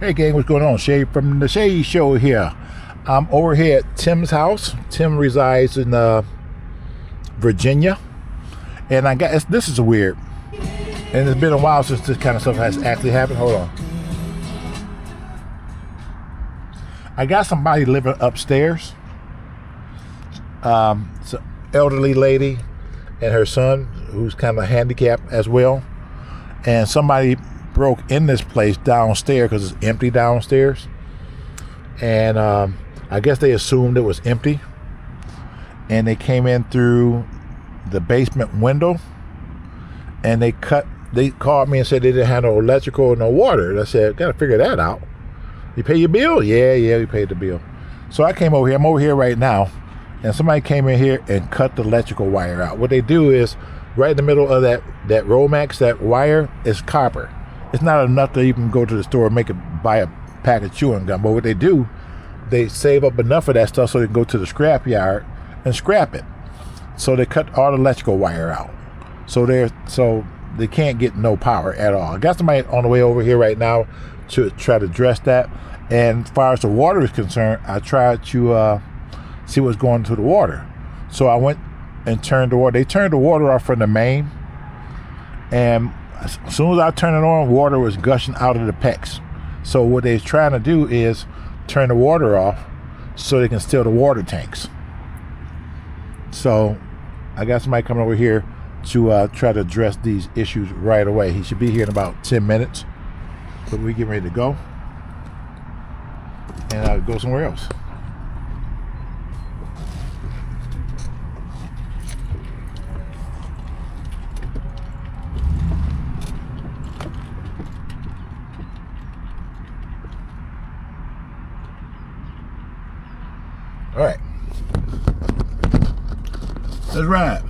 Hey gang, what's going on? Shay from the SHEA Show here. I'm over here at Tim's house. Tim resides in Virginia, and I guess this is weird. And it's been a while since this kind of stuff has actually happened. Hold on. I got somebody living upstairs. It's an elderly lady and her son, who's kind of handicapped as well. And somebody broke in this place downstairs because it's empty downstairs, and I guess they assumed it was empty, and they came in through the basement window, and they called me and said they didn't have no electrical or no water. And I said, gotta figure that out. You pay your bill? Yeah, we paid the bill. So I came over here. I'm over here right now, and somebody came in here and cut the electrical wire out. What they do is, right in the middle of that Romax, that wire is copper. It's not enough to even go to the store and buy a pack of chewing gum. But what they do, they save up enough of that stuff so they can go to the scrap yard and scrap it. So they cut all the electrical wire out. So they can't get no power at all. I got somebody on the way over here right now to try to address that. And as far as the water is concerned, I tried to see what's going to the water. So I went and turned the water. They turned the water off from the main, and as soon as I turned it on, water was gushing out of the PEX. So what they're trying to do is turn the water off so they can steal the water tanks. So I got somebody coming over here to try to address these issues right away. He should be here in about 10 minutes. But we get ready to go. And I'll go somewhere else. All right, let's ride.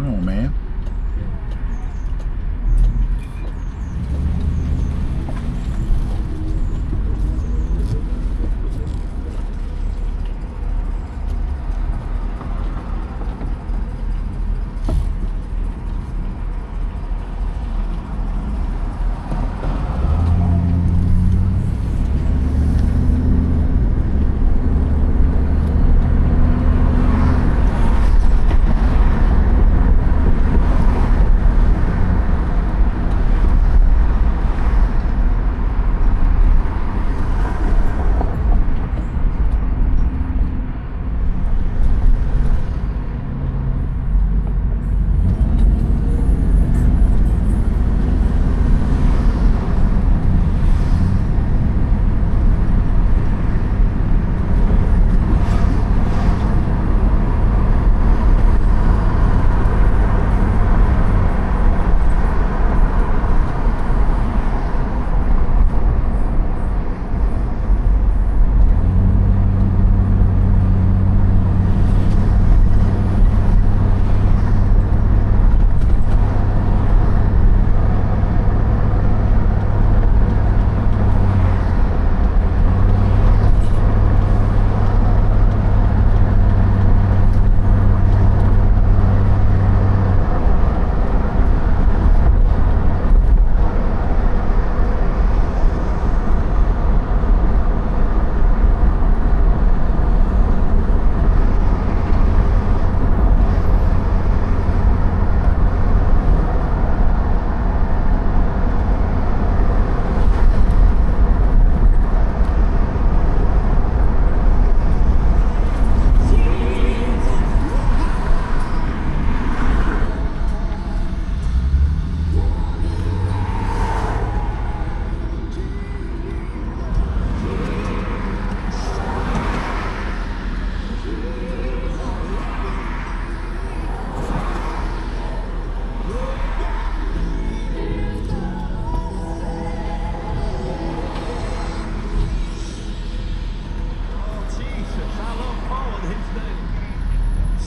Oh man.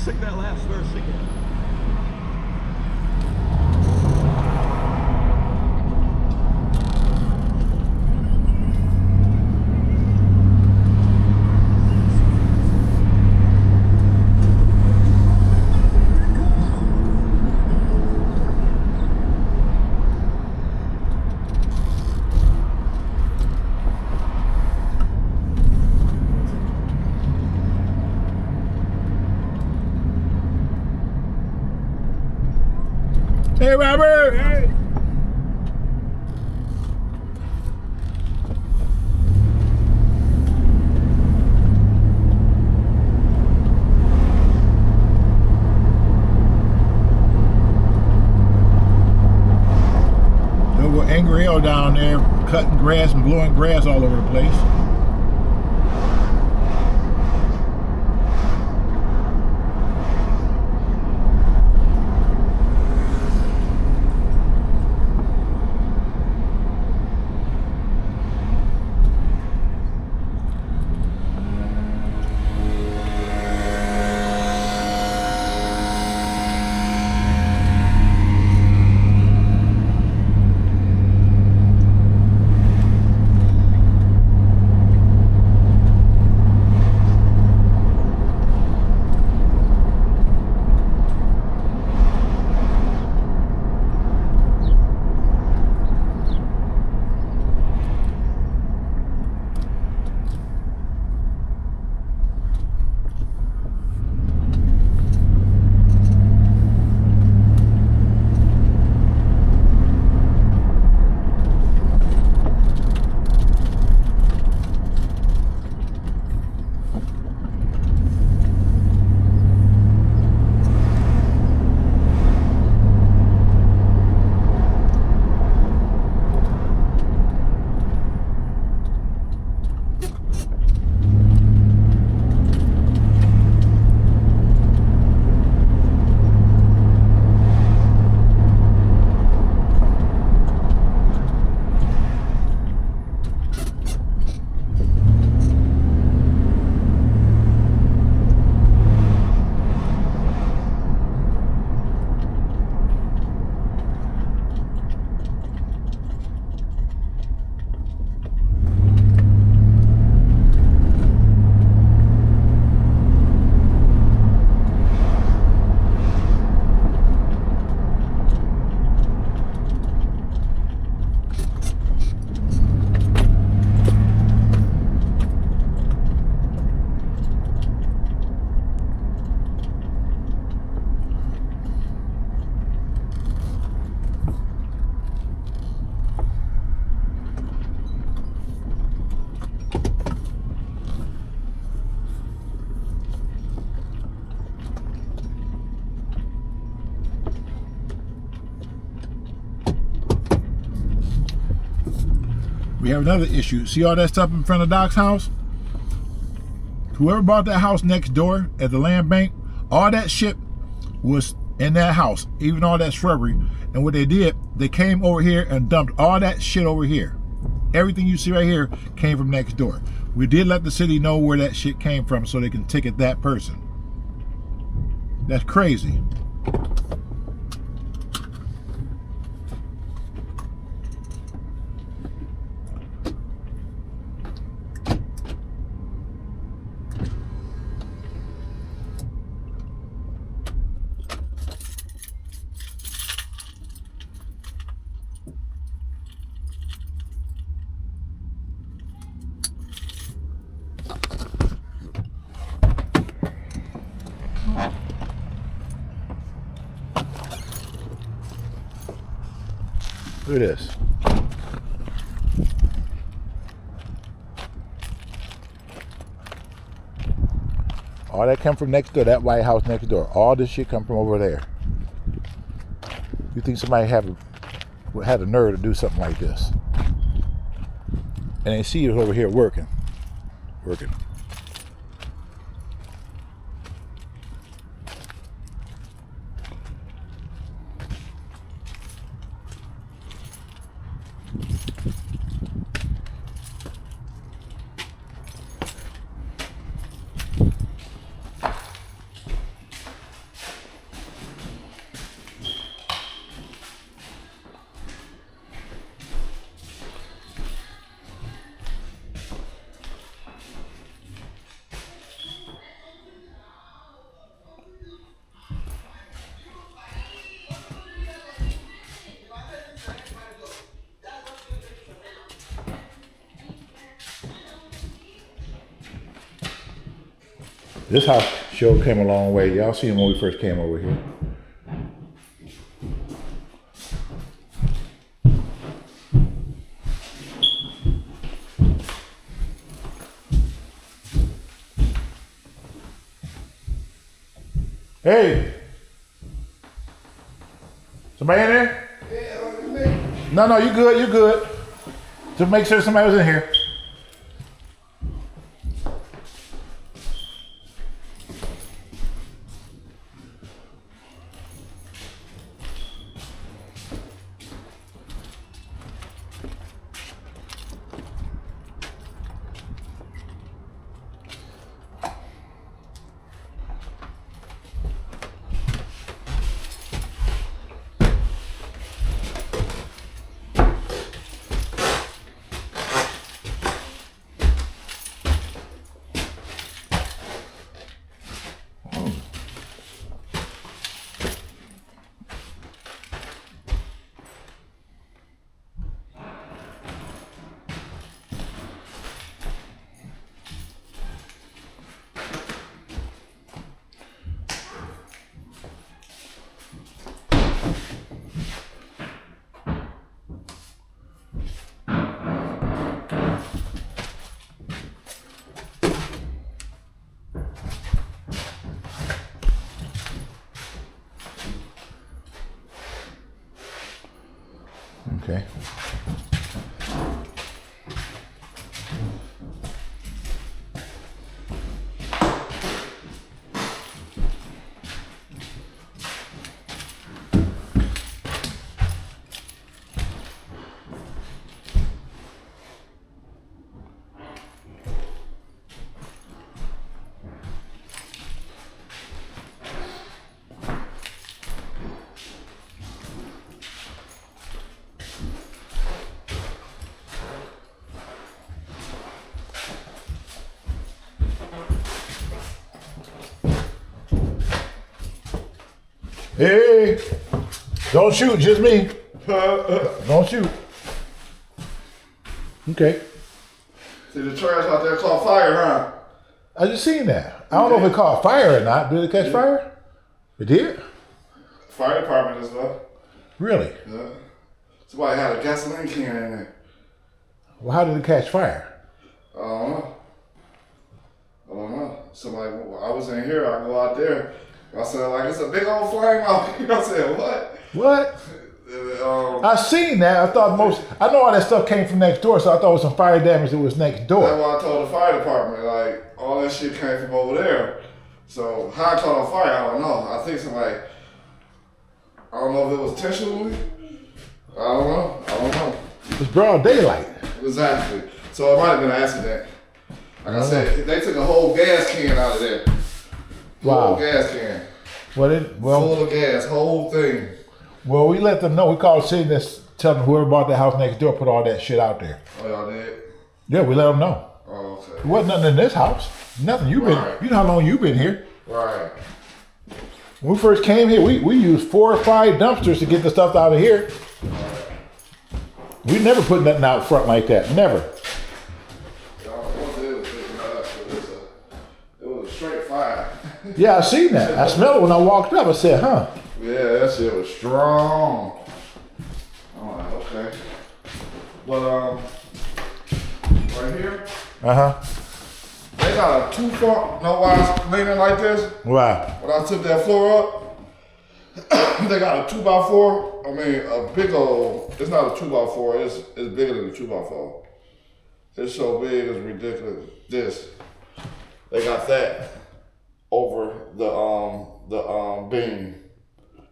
Sing that last verse again. Hey, Robert! Hey. There was Angry Hill down there cutting grass and blowing grass all over the place. We have another issue. See all that stuff in front of Doc's house? Whoever bought that house next door at the land bank, all that shit was in that house, even all that shrubbery. And what they did, they came over here and dumped all that shit over here. Everything you see right here came from next door. We did let the city know where that shit came from so they can ticket that person. That's crazy. Look at this. All that come from next door, that White House next door. All this shit come from over there. You think somebody had a nerve to do something like this? And they see it over here working. This house sure came a long way. Y'all seen when we first came over here. Hey, somebody in there? Yeah, No, you good, you good. Just make sure somebody was in here. Okay. Hey, don't shoot, just me. Don't shoot. Okay. See the trash out there caught fire, huh? I just seen that. I don't know if it caught fire or not. Did it catch fire? It did? Fire department as well. Really? Yeah. Somebody had a gasoline can in there. Well, how did it catch fire? I don't know. Somebody, I was in here, I go out there. I said, like, it's a big old flame out here. I said, what? What? I seen that. I know all that stuff came from next door, so I thought it was some fire damage that was next door. That's why I told the fire department, like, all that shit came from over there. So, how it caught on fire, I don't know. I think somebody, I don't know if it was intentionally. I don't know. It's broad daylight. Exactly. So, it might have been an accident. Like I said, they took a whole gas can out of there. Wow. Whole gas can. Full of gas, whole thing. Well, we let them know. We called the city and tell them whoever bought the house next door put all that shit out there. Oh, y'all did? Yeah, we let them know. Oh, okay. There wasn't nothing in this house. Nothing. You know how long you been here. Right. When we first came here, we used 4 or 5 dumpsters to get the stuff out of here. Right. We never put nothing out front like that. Never. It was a straight fire. Yeah, I seen that. I smelled it when I walked up. I said, huh. Yeah, that shit was strong. I'm like, okay. But, right here, they got a 2-foot, know why it's leaning like this? Wow. When I took that floor up, they got a 2x4. I mean, a big old, it's not a 2x4, it's bigger than a 2x4. It's so big, it's ridiculous. This, they got that over the beam.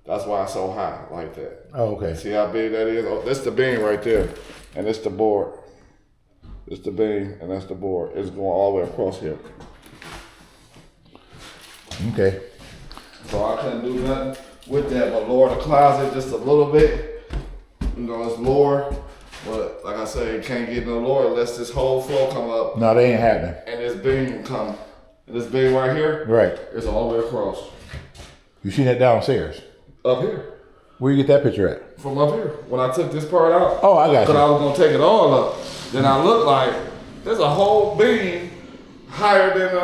That's why it's so high like that. Oh, okay. See how big that is? Oh, that's the beam right there, and it's the board. It's the beam, and that's the board. It's going all the way across here. Okay. So I couldn't do nothing with that but lower the closet just a little bit. You know, it's lower, but like I said, you can't get no lower unless this whole floor come up. No, they ain't happening. And this beam come. And this beam right here, right, it's all the way across. You seen that downstairs? Up here. Where you get that picture at? From up here. When I took this part out. Oh, I got you. Because I was going to take it all up. Then I looked like there's a whole beam higher than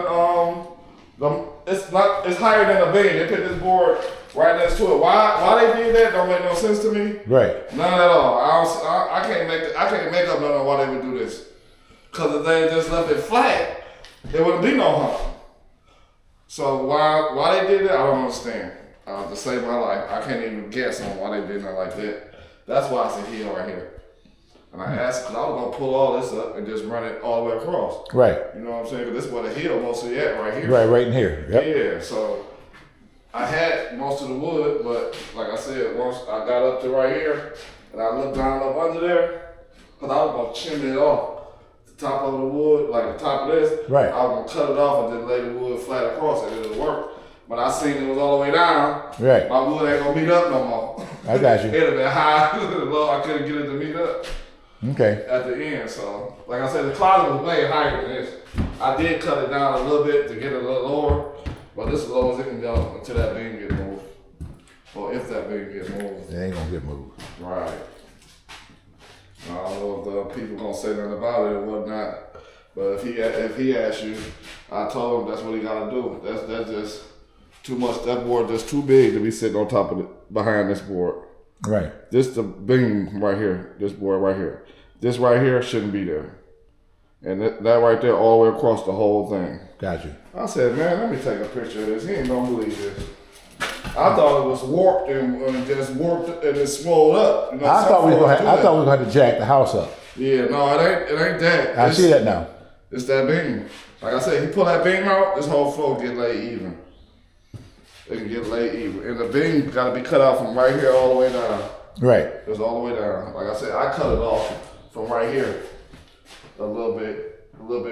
It's not. It's higher than a beam. They put this board right next to it. Why they did that don't make no sense to me. Right. None at all. I can't make up none on why they would do this. Cause if they just left it flat, there wouldn't be no hump. So why they did that, I don't understand. To save my life, I can't even guess on why they did nothing like that. That's why it's a hill right here. And I asked, cause I was gonna pull all this up and just run it all the way across. Right. You know what I'm saying? Cause this is where the hill mostly at right here. Right in here. Yep. Yeah, so I had most of the wood, but like I said, once I got up to right here and I looked down up under there, cause I was gonna chimney it off the top of the wood, like the top of this. Right. I was gonna cut it off and then lay the wood flat across it. It'll work. But I seen it was all the way down. Right. My wood ain't gonna meet up no more. I got you. It'd have been high, low. I couldn't get it to meet up. Okay. At the end, so like I said, the closet was way higher than this. I did cut it down a little bit to get it a little lower, but this is as low as it can go until that beam get moved, or if that beam get moved. It ain't gonna get moved. Right. I don't know if the people gonna say nothing about it or whatnot, but if he asks you, I told him that's what he gotta do. That's just too much. That board just too big to be sitting on top of it behind this board. Right. This the beam right here. This board right here. This right here shouldn't be there. And that right there all the way across the whole thing. Got you. I said, man, let me take a picture of this. He ain't gonna believe this. I thought it was warped and just warped and it swelled up. You know, I thought we were gonna have to jack the house up. Yeah, no, it ain't that. I see that now. It's that beam. Like I said, he pull that beam out, this whole floor get laid even. It can get laid even. And the beam gotta be cut out from right here all the way down. Right. It's all the way down. Like I said, I cut it off from right here a little bit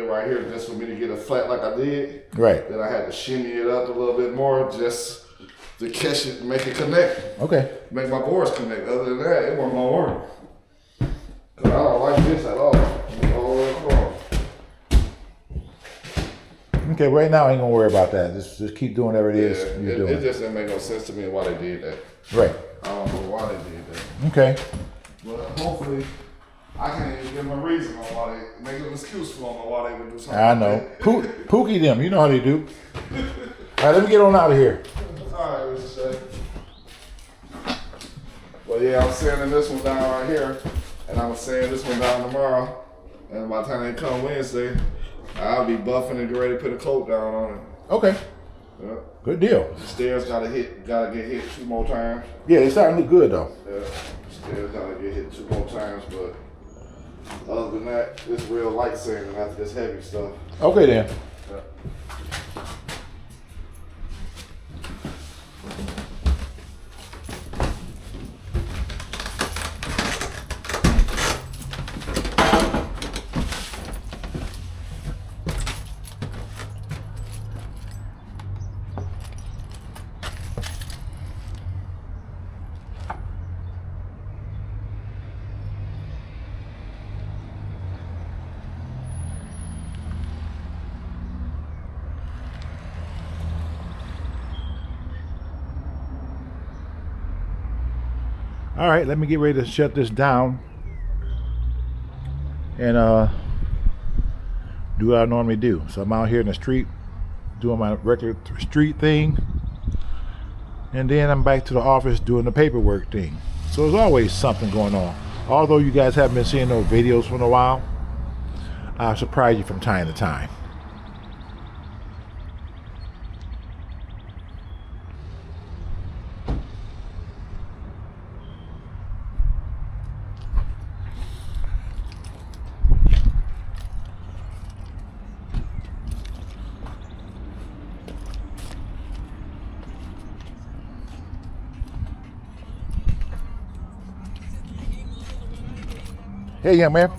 right here just for me to get it flat like I did. Right. Then I had to shimmy it up a little bit more just to catch it, make it connect. Okay. Make my boards connect. Other than that, it wasn't gonna work. Cause I don't like this at all. All the way across. Okay, right now I ain't gonna worry about that. Just keep doing whatever it is you're doing. It just didn't make no sense to me why they did that. Right. I don't know why they did that. Okay. But hopefully, I can't even give them a reason on why they make an excuse for them on why they would do something. I know. Pookie them, you know how they do. All right, let me get on out of here. All right, Mr. Shay. Well, yeah, I'm sanding this one down right here, and I'm sanding this one down tomorrow. And by the time they come Wednesday, I'll be buffing and get ready to put a coat down on it. Okay. Yeah. Good deal. The stairs gotta get hit 2 more times. Yeah, they starting to look good though. Yeah, the stairs gotta get hit 2 more times, but other than that, it's real light sanding after this heavy stuff. Okay then. Yeah. All right, let me get ready to shut this down and do what I normally do. So I'm out here in the street doing my regular street thing, and then I'm back to the office doing the paperwork thing. So there's always something going on. Although you guys haven't been seeing no videos for a while, I'll surprise you from time to time. Hey, young man.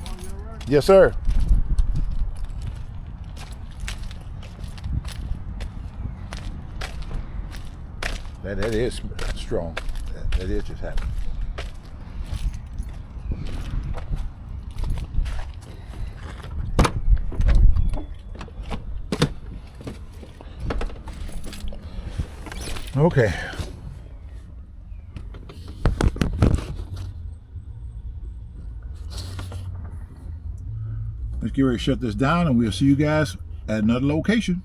Yes, sir. That is strong. That is just happening. Okay. Let's get ready to shut this down, and we'll see you guys at another location.